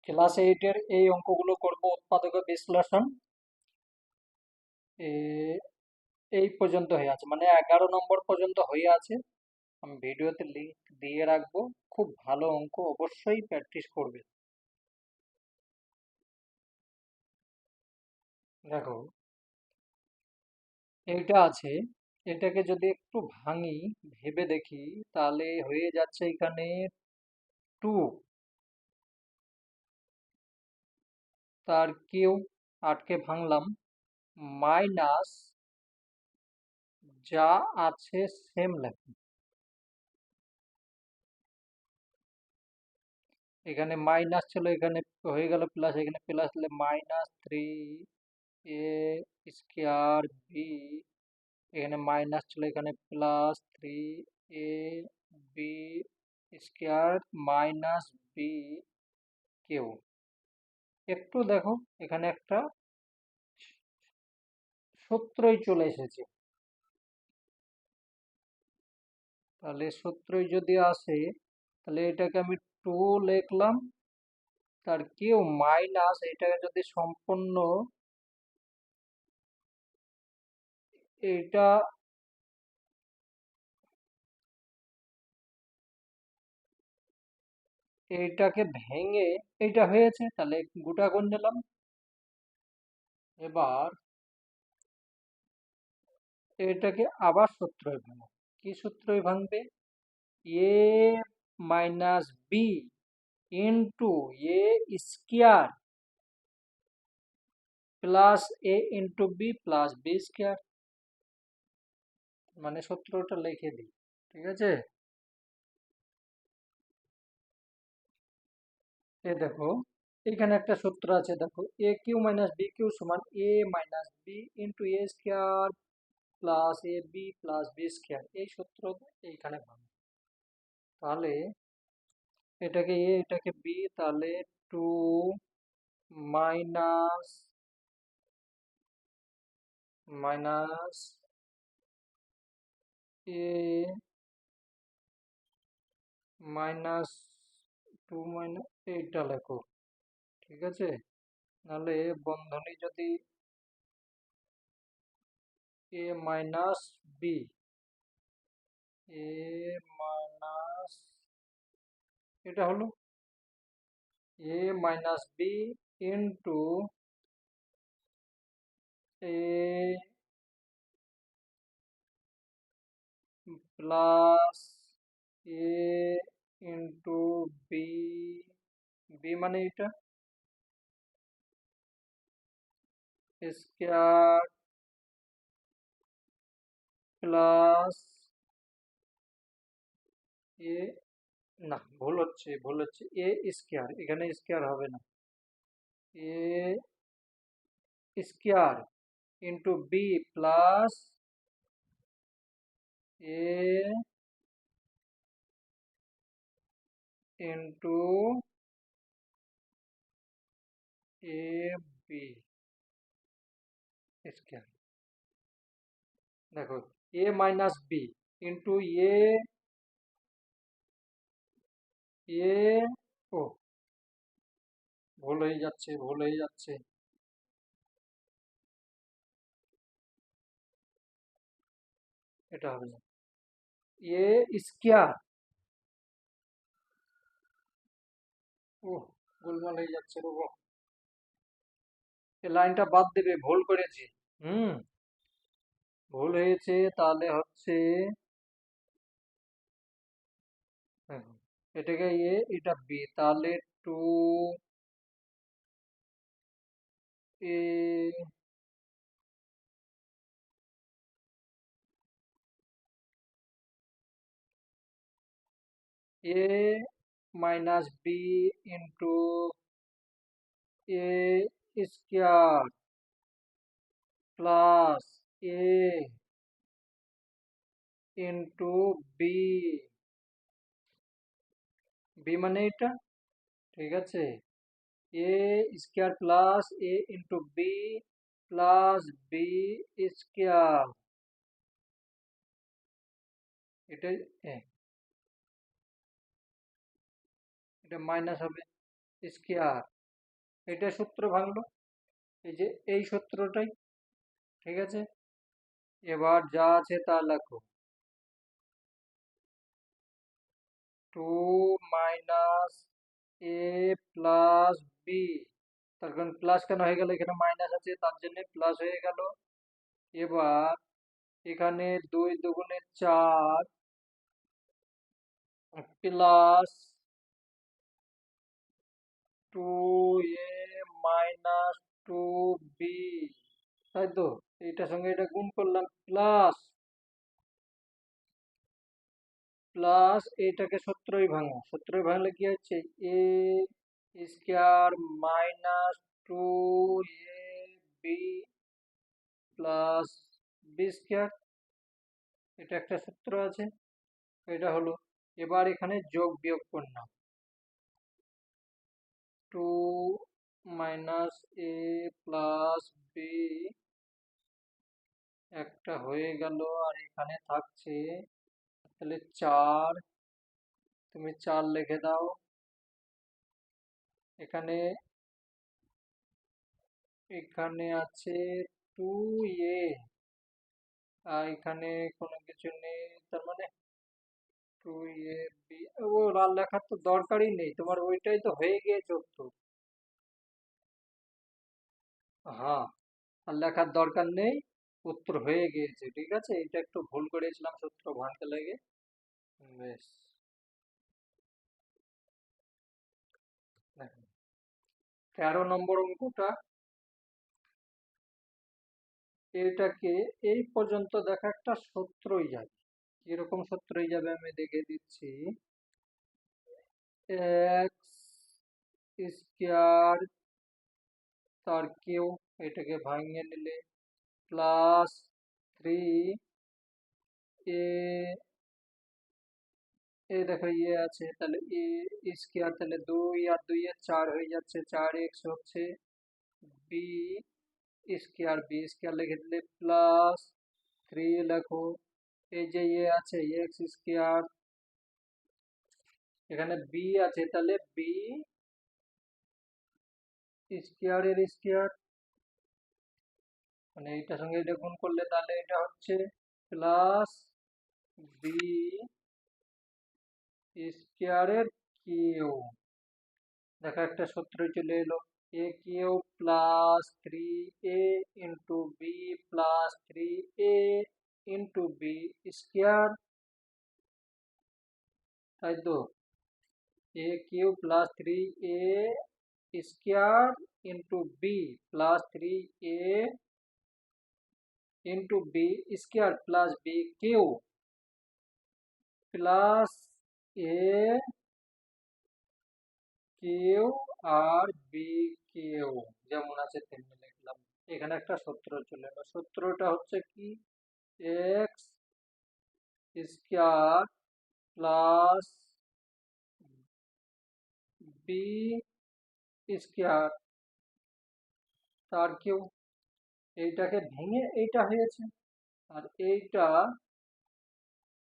Class 8-এর এই অঙ্কগুলো করব উৎপাদক ও বিশ্লেষণ। এ- এই পর্যন্ত হয়ে আছে, মানে 11 নম্বর পর্যন্ত হয়ে আছে। আমি ভিডিওতে লিংক দিয়ে রাখবো। খুব ভালো অঙ্ক, অবশ্যই প্র্যাকটিস করবে। দেখো, এইটা আছে, এটাকে যদি একটু ভাঙি, ভেবে দেখি, তাহলে হয়ে যাচ্ছে এখানে 2, তার কিউ, আটকে ভাঙলাম, মাইনাস যা আছে সেম লেখো। এখানে মাইনাস ছিল, এখানে হয়ে গেল প্লাস, এখানে প্লাস হলে -3 এ স্কোয়ার বি, এখানে মাইনাস ছিল, এখানে +3 a b square minus b q. একটু দেখো, এখানে একটা সূত্রই চলে এসেছে। তাহলে সূত্রই যদি আসে, তাহলে এটাকে আমি 2 লিখলাম, তার কিউ মাইনাস এটাকে যদি সম্পূর্ণ এটা এইটাকে ভেঙে এইটা হয়েছে, তাহলে গোটা করে নিলাম। এবার এটাকে আবার সূত্রই ভাঙো। কি সূত্রই ভাঙবে? A minus b into a square plus a into b plus b square. মানে সূত্রটা লিখে দিই, ঠিক আছে? এ দেখো, এখানে একটা সূত্র আছে, দেখো, এ কিউ মাইনাস বি কিউ সমান এ minus b into a square plus a B plus b square. এই সূত্র এইখানে ভাঙো। তাহলে এটাকে এ, এটাকে বি, তাহলে 2 মাইনাস মাইনাস এ মাইনাস 2 মাইনাস এইটা লেখো, ঠিক আছে? নাহলে বন্ধনী যদি এ মাইনাস বি, এ মাইনাস এটা হলো এ minus b into a plus a into b, b মানে এটা স্কোয়ার প্লাস এ, না ভুল হচ্ছে এ স্কোয়ার, এখানে স্কোয়ার হবে না, এ square into b plus a into A b square. দেখো, এ মাইনাস বি ইন্টু এ এ ও ভুল হয়ে যাচ্ছে। এটা হবে না, এ স্কোয়ার, ও গোলমাল হয়ে যাচ্ছে রবো। এই লাইনটা বাদ দেবে, ভুল করেছি। হুম, ভুল হয়েছে, তাহলে হচ্ছে দেখো, এটাকে এ, এটা বি, তাহলে 2 a a minus b into a square plus a into b, b মানে এটা, ঠিক আছে? A square plus a into b plus b square, এটাই এ, এটা মাইনাস হবে, স্কয়ার। এটা সূত্র ভাঙলো, এই যে এই সূত্রটাই। ঠিক আছে, এবার যা আছে তা লেখো। 2 - a + b। তার কারণ প্লাস কেন হয়ে গেল, এখানে মাইনাস আছে তার জন্য প্লাস হয়ে গেল। এবার এখানে 2 × 2 = 4 প্লাস 2a - 2b, তাই তো? এইটার সঙ্গে এটা গুণ করলাম, প্লাস প্লাস এইটাকে সূত্রই ভাঙো, সূত্রই ভাঙলে কি হচ্ছে, a² - 2ab প্লাস b²। এটা একটা সূত্র আছে, এটা হলো। এবার এখানে যোগ বিয়োগ করলাম, 2 - a + b একটা হয়ে গেল, আর এখানে থাকছে তাহলে 4। তুমি 4 লিখে দাও। এখানে এখানে আছে 2a, আর এখানে কোনো কিছু নেই, তার মানে 2ab। ও লাল লেখার তো দরকারই নেই, তোমার ওইটাই তো হয়ে গিয়েছে উত্তর। হ্যাঁ, আর লেখার দরকার নেই, উত্তর হয়ে গিয়েছে। ঠিক আছে, এটা একটু ভুল করেছিলাম সূত্র ভাঙতে লেগে। বেশ, দেখো 13 নম্বর অঙ্কটা, এটাকে এই পর্যন্ত দেখা একটা সূত্রই যাবে। কিরকম সূত্রই যাবে আমি দেখে দিচ্ছি। x² তার কিউ, এটাকে ভাঙিয়ে নিলে প্লাস 3a, এই দেখো ইয়ে আছে, তাহলে a², তাহলে 2 আর 2 4 হয়ে যাচ্ছে, 4x হচ্ছে, b² লিখে দিলে প্লাস 3 লেখো। এই যে ইয়ে আছে x², এখানে বি আছে, তাহলে b² এর স্কয়ার, মানে এইটার সঙ্গে এটা গুণ করলে তাহলে এটা হচ্ছে প্লাস b² এর কিউ। দেখো একটা সূত্র চলে এলো, a³ +3a × b + 3a × b², তাই তো? a³ + 3a² × b + b² plus a cube আর b কিউ, যেমন আছে তেমনি লিখলাম। এখানে একটা সূত্র চলে এলো, সূত্রটা হচ্ছে কি, x² প্লাস b² তার কিউ। এইটাকে ভেঙে এইটা হয়েছে, আর এইটা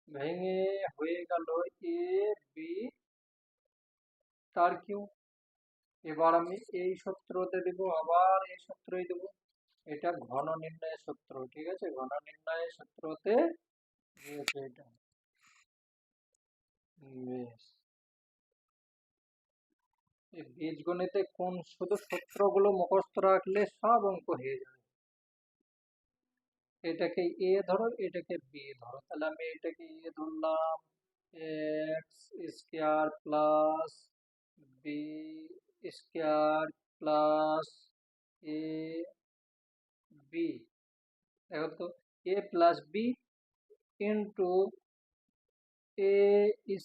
ভেঙে হয়ে গেল বি তার কিউ। এবার আমি এই সূত্রতে দেব, আবার এই সূত্রই দেব। এটা ঘন নির্ণয়ের সূত্র, ঠিক আছে, ঘন নির্ণয়ের সূত্রতে দিয়েছে এটা। বেশ, এই বীজগণিতে কোন শুধু সূত্রগুলো মুখস্থ রাখলে সব অঙ্ক হয়ে যাবে। এটাকে এ ধরো, এটাকে বি ধরো, তাহলে আমি এটাকে এ ধরলাম, x² plus b² plus a B. দেখো তো, a+b ইন্টু a²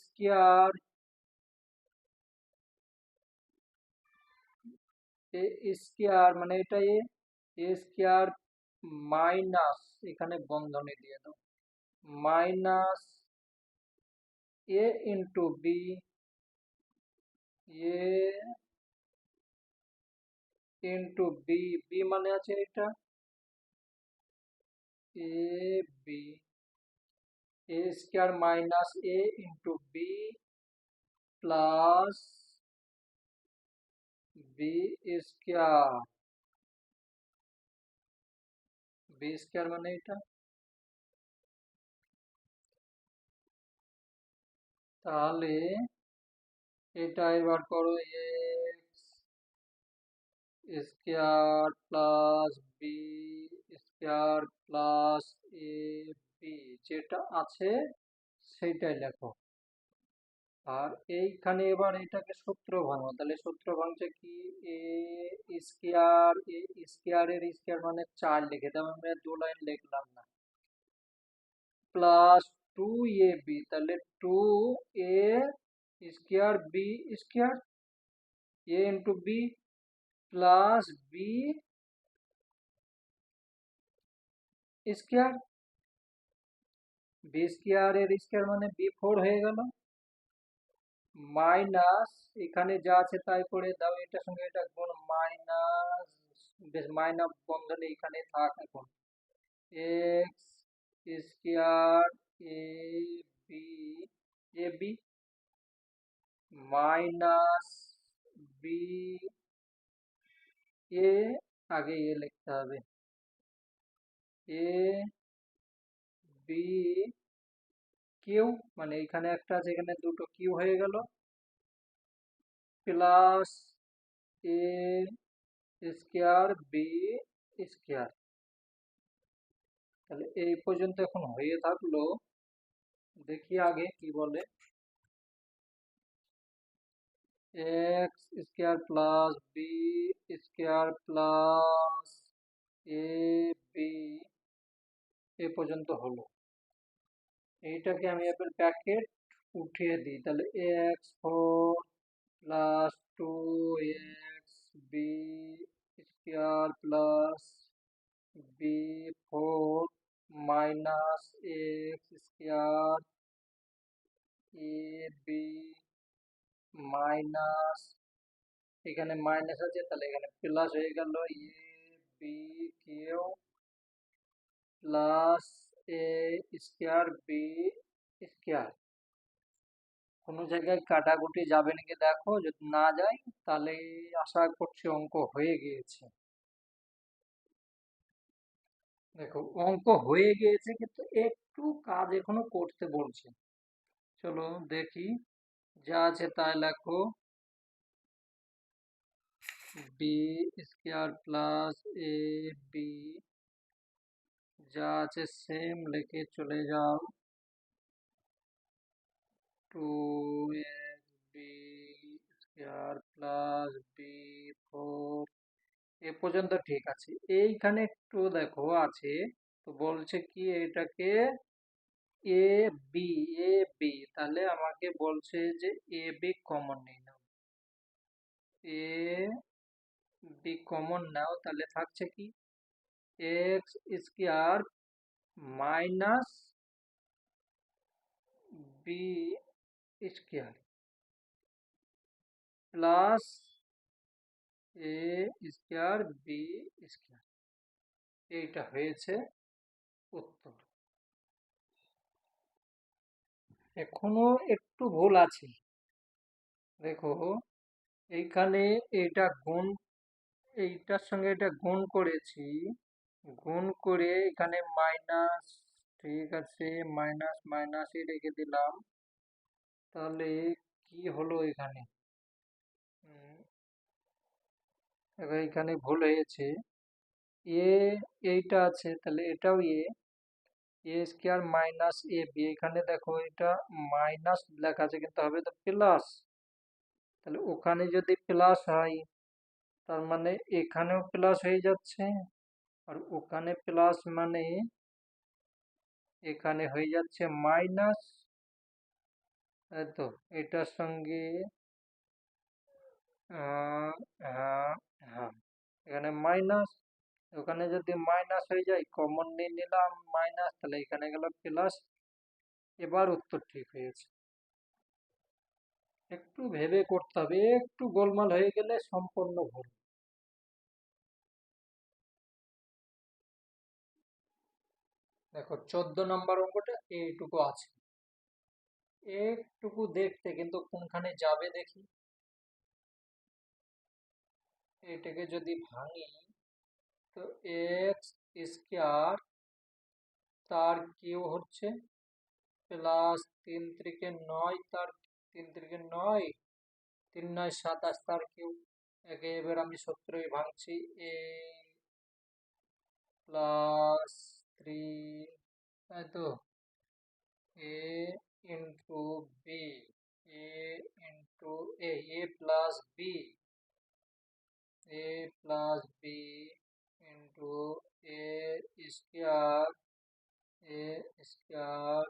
a² মানে এটা a² মাইনাস, এখানে বন্ধনী দিয়ে দাও, minus a × b, a × b মানে আছে এটা a b, a² minus a × b plus b square, b square মানে এটা, তাহলে এটা এবার করো x square plus b square plus a b, যেটা আছে সেইটাই লেখো। আর এইখানে এবার এটাকে সূত্র ভাঙো, তাহলে সূত্র ভাঙছে কি, এ স্কয়ার, এ স্কয়ারের স্কয়ার মানে 4 লিখে দাও, আমরা 2 লাইন লিখলাম না, প্লাস 2ab, তাহলে 2a square b square, a into b plus b square, b স্কয়ারের স্কয়ার মানে বি4 হয়ে গেল, মাইনাস এখানে যা আছে তাই করে দাও, এটার সঙ্গে এটা গুণ, মাইনাস, বেশ মাইনাস বন্ধনী এখানে থাক এখন, x square a b, A b minus b এ, আগে এ লিখতে হবে, এ বি কিউ, মানে এখানে একটা আছে এখানে দুটো কিউ হয়ে গেল, plus a square b square. তাহলে এই পর্যন্ত এখন হয়ে থাকলো, দেখি আগে কি বলে, x square plus b square plus a b, এ পর্যন্ত হলো। এইটাকে আমি এবার ব্র্যাকেট উঠিয়ে দিই, তাহলে x4 plus 2x b square plus বি4 minus x square a b minus, এখানে মাইনাস আছে তাহলে এখানে প্লাস হয়ে গেল, a b q plus a square b square. কোনো জায়গায় কাটাকুটি যাবে নাকি দেখো, যদি না যায় তাহলে আশা করছি অঙ্ক হয়ে গিয়েছে। দেখো অঙ্ক হয়ে গিয়েছে কিন্তু একটু কাজ এখনো করতে বলছে, চলো দেখি, যা আছে তাই লেখো, B square plus a B, যা আছে সেম লিখে চলে যাও, 2ab স্কয়ার প্লাস বি4, এ পর্যন্ত ঠিক আছে। এইখানে একটু দেখো আছে, তো বলছে কি এটাকে এ বি, এ বি, তাহলে আমাকে বলছে যে এ বি কমন নিয়ে নাও, এ বি কমন নাও, তাহলে থাকছে কি x square minus b square plus a square b square, এইটা হয়েছে উত্তর। এখনো একটু ভুল আছে, দেখো এইখানে এটা গুণ, এইটার সঙ্গে এটা গুণ করেছি, গুণ করে এখানে মাইনাস, ঠিক আছে মাইনাস মাইনাসই রেখে দিলাম, তাহলে কি হলো এখানে, উম, এবার এখানে ভুল হয়েছে, এ এইটা আছে তাহলে এটাও এ স্কয়ার মাইনাস এ বি, এখানে দেখো এটা মাইনাস লেখা আছে কিন্তু হবে তো প্লাস, তাহলে ওখানে যদি প্লাস হয় তার মানে এখানেও প্লাস হয়ে যাচ্ছে, আর ওখানে প্লাস মানে এখানে হয়ে যাচ্ছে মাইনাস, তো এটার সঙ্গে হ্যাঁ, হ্যাঁ, এখানে মাইনাস, ওখানে যদি মাইনাস হয়ে যায় কমন নিয়ে নিলাম মাইনাস, তাহলে এখানে গেল প্লাস, এবার উত্তর ঠিক হয়েছে। একটু ভেবে করতে হবে, একটু গোলমাল হয়ে গেলে সম্পূর্ণ ভুল। দেখো 14 নম্বর অঙ্কটা এইটুকু আছে, একটুকু দেখতে কিন্তু কোনখানে যাবে দেখি, এটাকে যদি ভাঙি তো এক্স স্কোয়ার তার কিউ হচ্ছে প্লাস 3 × 9 তার 3 × 9 3 × 9 = 27 তার কিউ। একে এবার আমি সূত্রই ভাঙছি। এ প্লাস 3, তাই তো, a into b, a into a plus b, a plus b into a square, a square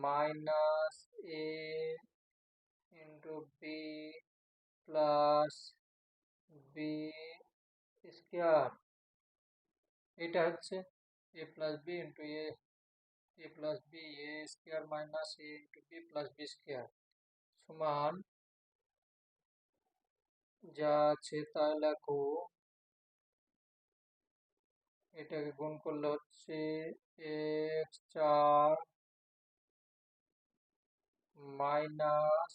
minus a into b plus b square. এটা হচ্ছে a plus b into a plus b, a square minus a into b plus b square সমান যা আছে তাই লেখো। এটাকে গুণ করলে হচ্ছে x4 মাইনাস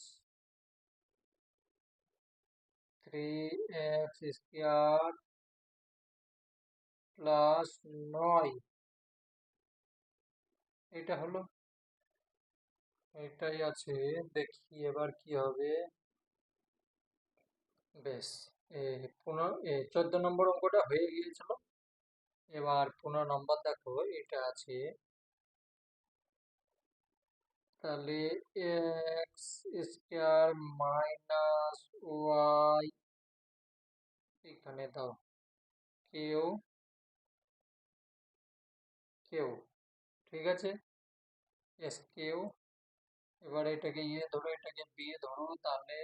3x² প্লাস 9। এটা হলো, এটাই আছে। দেখি এবার কি হবে। বেশ, 14 নম্বর অঙ্কটা হয়ে গিয়েছিল। এবার 15 নম্বর দেখো, এটা আছে। তাহলে x² মাইনাস ওয়াই এখানে দাও, কেউ কেউ, ঠিক আছে, এস কেউ। এবার এটাকে ধরো, এটাকে বি ধরো, তাহলে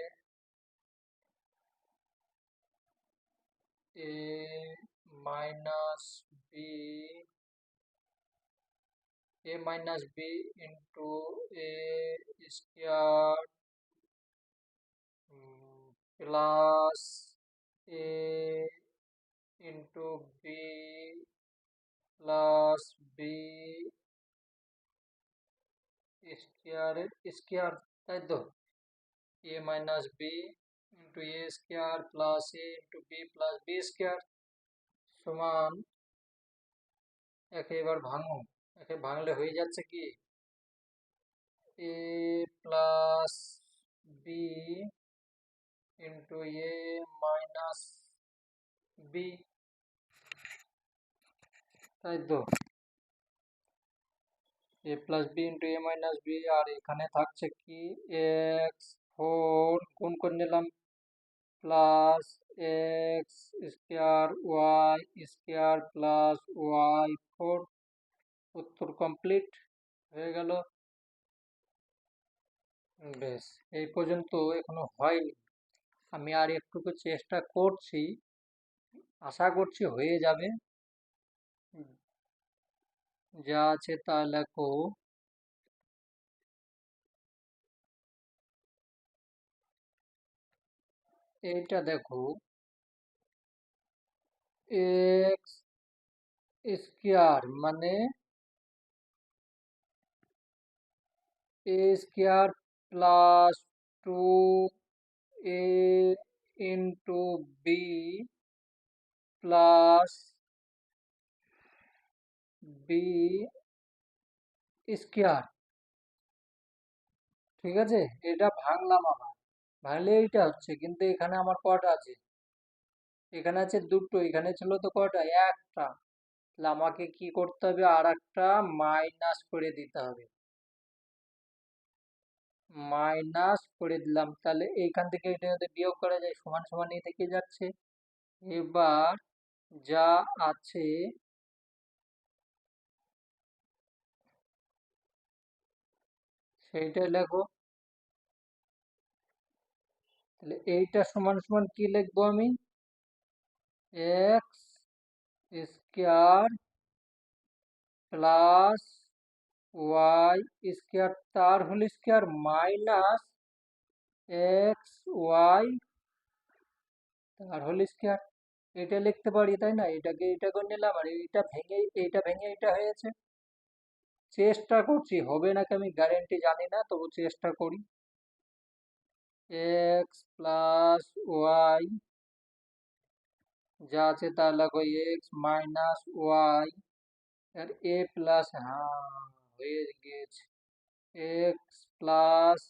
a minus b, a minus b into a square plus a into b plus b স্কোয়ারের স্কোয়ার, তাই তো, a minus b into a square plus a into b plus b square সমান, একে এবার ভাঙো। একে ভাঙলে হয়ে যাচ্ছে কি, a plus b into a minus b, তাই তো, a plus b into a minus b. আর এখানে থাকছে কি, x4 গুণ করে নিলাম plus x square y square plus y4। উত্তর কমপ্লিট হয়ে গেল। বেশ, এই পর্যন্ত এখনো হয়নি। আমি আর একটুকু চেষ্টা করছি, আশা করছি হয়ে যাবে। যা আছে তা লেখো। এইটা দেখো, এক্স স্কোয়ার মানে a square plus 2 a into b plus b square, ঠিক আছে। এটা ভাঙলাম, আবার ভাঙলে এইটা হচ্ছে, কিন্তু এখানে আমার কটা আছে, এখানে আছে দুটো, এখানে ছিল তো কটা, একটা। তাহলে আমাকে কি করতে হবে, আর একটা মাইনাস করে দিতে হবে। মাইনাস করে দিলাম, তাহলে এইখান থেকে এটা যদি বিয়োগ করা যায় সমান সমান এই থেকে যাচ্ছে। এবার যা আছে সেইটাই লেখো। তাহলে এইটা সমান সমান কি লিখবো আমি, x square plus y square তার whole square minus x y তার হোল স্কোয়ার। এটা লিখতে পারি, তাই না, এটাকে এটা করে নিলাম, আর এইটা ভেঙে এটা হয়েছে। চেষ্টা করছি, হবে নাকি আমি গ্যারেন্টি জানি না, তবু চেষ্টা করি। এক্স প্লাস ওয়াই, যা আছে তা লাগো, এক্স মাইনাস ওয়াই, আর এ প্লাস, হ্যাঁ হয়ে গেছে, x plus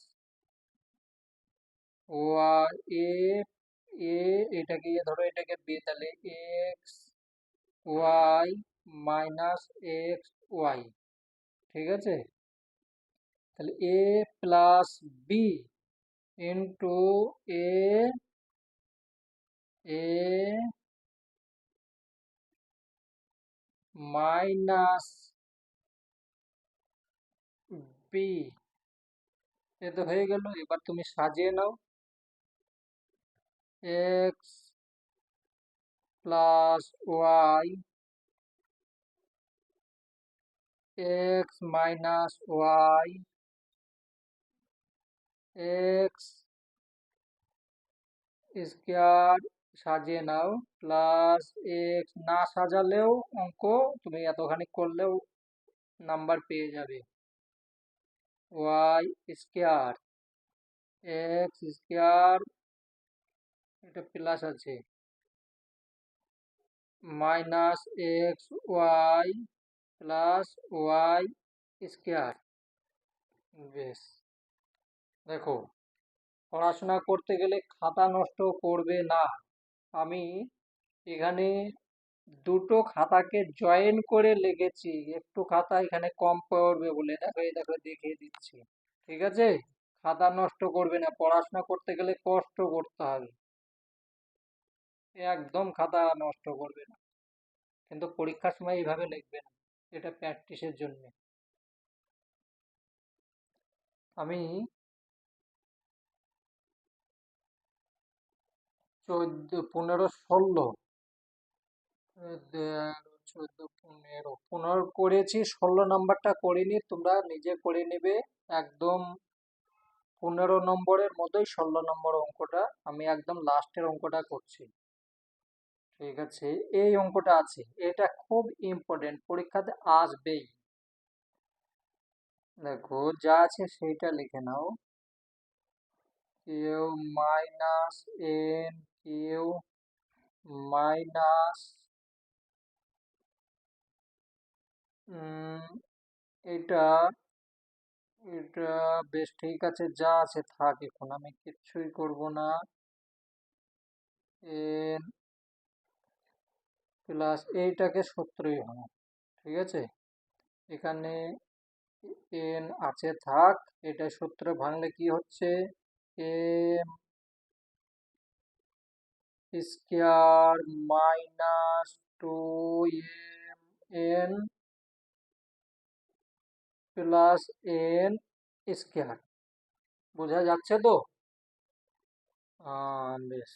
y, a a এটাকে ধরো, এটাকে বি, তাহলে x y minus x y, ঠিক আছে। তাহলে a plus b into a, a minus b, এ তো হয়ে গেল। এবার তুমি সাজিয়ে নাও, x plus y, x minus y, x square, সাজিয়ে নাও, প্লাস এক্স, না সাজালেও অঙ্ক তুমি এতখানি করলেও নাম্বার পেয়ে যাবে, ওয়াই স্কোয়ার, এক্স স্কোয়ার, এটা প্লাস আছে, minus x y plus y square. বেশ, দেখো, পড়াশোনা করতে গেলে খাতা নষ্ট করবে না। আমি এখানে দুটো খাতাকে জয়েন করে লিখেছি, একটু খাতা এখানে কম পড়বে বলে, দেখো এই দেখো দেখিয়ে দিচ্ছি, ঠিক আছে। খাতা নষ্ট করবে না, পড়াশোনা করতে গেলে কষ্ট করতে হবে, একদম খাতা নষ্ট করবে না, কিন্তু পরীক্ষার সময় এইভাবে লিখবে না, এটা প্র্যাকটিসের জন্য। আমি 14, 15, 16, 15 করেছি, 16 নাম্বারটা করিনি, তোমরা নিজে করে নেবে, একদম 15 নম্বরের মতোই 16 নম্বর অঙ্কটা, আমি একদম লাস্টের অঙ্কটা করছি, ঠিক আছে। এই অঙ্কটা আছে, এটা খুব ইম্পর্টেন্ট, পরীক্ষাতে আসবেই। দেখো যা আছে সেইটা লিখে নাও, q minus n Q minus, এটা এটা বেশ, ঠিক আছে, যা আছে থাক, এখন আমি কিচ্ছুই করব না, এন প্লাস এইটাকে সূত্রই হয়, ঠিক আছে, এখানে এন আছে থাক, এটা সূত্র ভাঙলে কি হচ্ছে, m square minus 2m n plus n square, বোঝা যাচ্ছে তো? বেশ,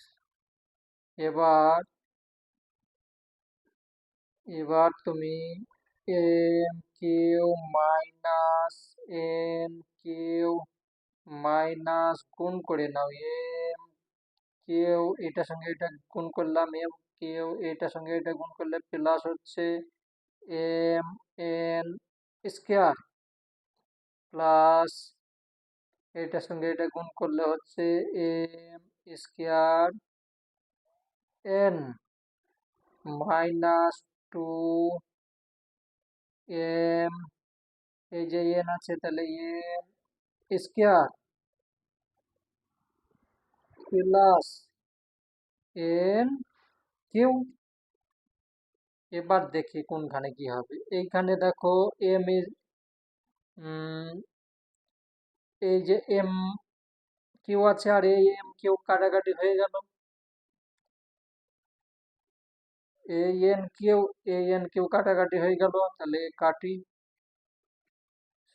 এবার এবার তুমি m cube minus n Q minus গুণ করে নাও, এম কিউ এটার সঙ্গে এটা গুণ করলাম, এম কিউ এটার সঙ্গে এটা গুণ করলে প্লাস হচ্ছে এম এন স্কোয়ার, প্লাস এটার সঙ্গে এটা গুণ করলে হচ্ছে m square N minus 2m, এই যে এন আছে তাহলে n square plus n cube. এবার দেখি কোনখানে কি হবে, এইখানে দেখো এম এর, এই যে এম কিউ আছে, আর এই এম কিউ কাটাকাটি হয়ে গেল, এই এন কিউ কাটাকাটি হয়ে গেল, তাহলে কাটি,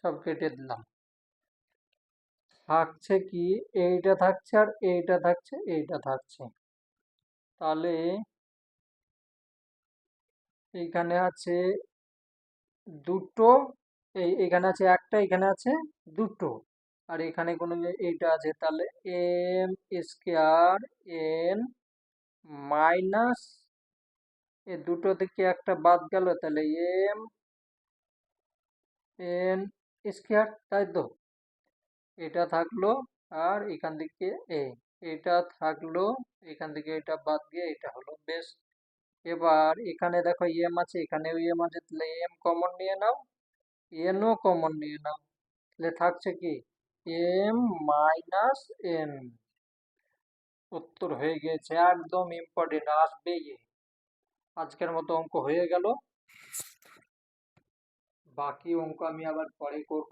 সব কেটে দিলাম, থাকছে কি, এইটা থাকছে আর এইটা থাকছে, এইটা থাকছে, তাহলে এইখানে আছে দুটো, এইখানে আছে একটা, এখানে আছে দুটো, আর এখানে কোনো এইটা আছে, তাহলে এম স্কোয়ার এন মাইনাস, এ দুটো থেকে একটা বাদ গেল, তাহলে এম এন স্কোয়ার, তাই তো, এটা থাকলো, আর এখান থেকে এ, এটা থাকলো, এখান থেকে এটা বাদ দিয়ে এটা হলো বেশ। এবার এখানে দেখো এম আছে, এখানেও এম আছে, তাহলে এম কমন নিয়ে নাও, এনও কমন নিয়ে নাও, তাহলে থাকছে কি এম মাইনাস এন। উত্তর হয়ে গেছে, একদম ইম্পর্টেন্ট আসবেই এ। আজকের মতো অঙ্ক হয়ে গেল, বাকি অঙ্ক আমি আবার পরে করব।